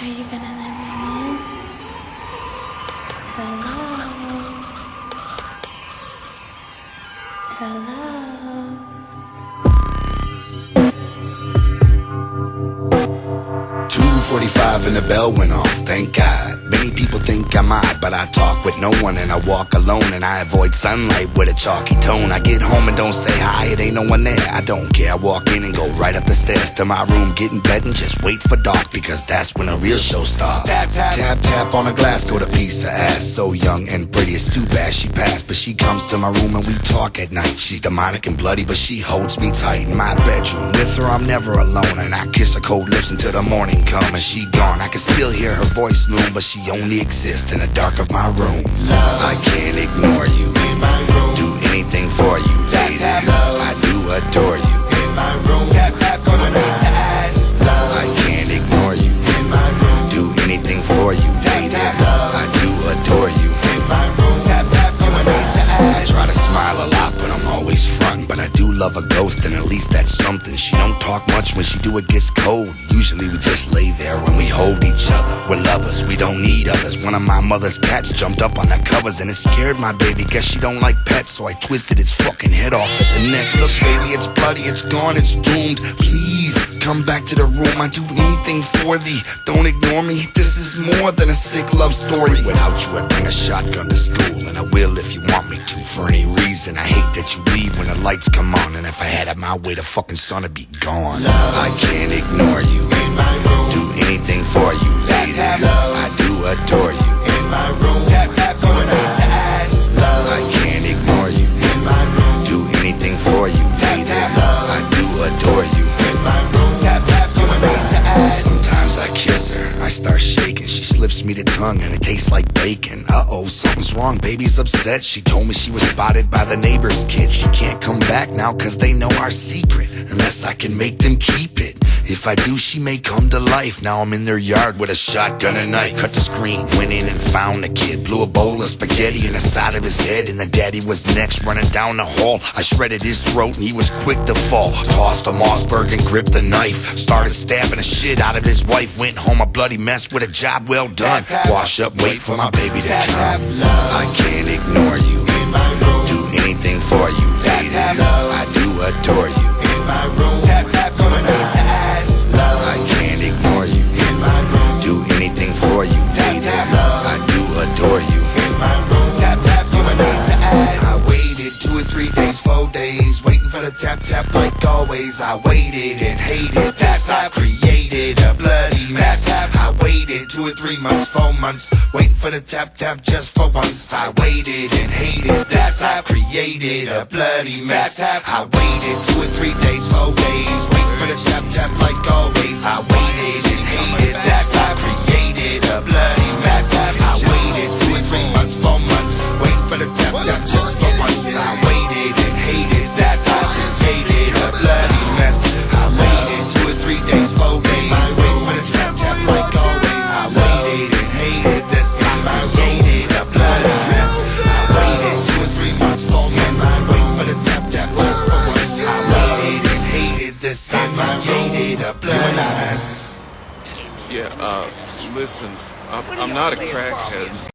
Are you gonna let me in? Hello? Hello? 2:45 and the bell went off, thank God. Many people think I'm odd, but I talk with no one and I walk alone and I avoid sunlight with a chalky tone. I get home and don't say hi, it ain't no one there. I don't care, I walk in and go right up the stairs to my room, get in bed and just wait for dark, because that's when a real show starts. Tap, tap, tap, tap on the glass, go to piece of ass. So young and pretty, it's too bad she passed, but she comes to my room and we talk at night. She's demonic and bloody, but she holds me tight in my bedroom. With her I'm never alone, and I kiss her cold lips until the morning come and she gone. I can still hear her voice loom, but she only exists in the dark of my room. Love, I can't ignore you. In my room, do anything for you, lady. Tap, love, I do adore you. In my room, tap tap on my ass. Love, I can't ignore you. In my room, do anything for you, lady. Love, I do adore you. In my room, tap tap on my ass. I try to smile a lot, but I'm always frontin'. But I do love a ghost, and at least that's something. She don't talk much, when she do it gets cold. Usually we just lay there when we hold each other. We're lovers, we don't need others. One of my mother's cats jumped up on the covers and it scared my baby. Guess she don't like pets, so I twisted its fucking head off at the neck. Look baby, it's bloody, it's gone, it's doomed. Please, come back to the room, I do anything for thee. Don't ignore me, this is more than a sick love story. Without you I'd bring a shotgun to school, and I will if you want me to. For any reason, I hate that you leave when the lights come on, and if I had it my way the fucking sun would be gone. Love, I can't ignore you. In my room, do anything for you, lady. Love, I do adore you. In my room, tap tap on my ass. Love, I can't ignore you. In my room, do anything for you, lady. Love, I do adore you. In my room, tap tap on my ass. Sometimes I kiss her, I start shaking. She slips me the tongue and it tastes like bacon. Uh-oh, something's wrong, baby's upset. She told me she was spotted by the neighbor's kid. She can't come back now cause they know our secret, unless I can make them keep it. If I do, she may come to life. Now I'm in their yard with a shotgun and knife. Cut the screen, went in and found the kid. Blew a bowl of spaghetti in the side of his head, and the daddy was next, running down the hall. I shredded his throat and he was quick to fall. Tossed the Mossberg and gripped the knife. Started stabbing the shit out of his wife. Went home a bloody mess with a job well done. Wash up, wait for my baby to come. I can't ignore you. In my room, do anything for you, lady. I do adore you. In my room, tap tap on my ass. Love, I can't ignore you. In my room, do anything for you, lady. Love, I do adore you. In my room, tap tap on my ass. I waited 2 or 3 days, 4 days, waiting for the tap tap like always. I waited and hated this. I created a bloody mess. I waited 2 or 3 months, 4 months, waiting for the tap tap just for once. I waited and hated this. I created a bloody mess. I waited 2 or 3 days, 4 days, waiting for the tap tap like always. I waited and hated this. I created a bloody mess. I waited 2 or 3 months, 4 months, waiting for the tap tap just for once. I waited and hated that. I created a bloody mess. I waited 2 or 3 days, 4 days, waiting for the tap tap like always. I waited and hated this. I created a bloody mess. I waited 2 or 3 months, 4 months, waiting for the tap tap just for once. I waited and hated this. I created a bloody mess. Yeah, listen, I'm not a crackhead.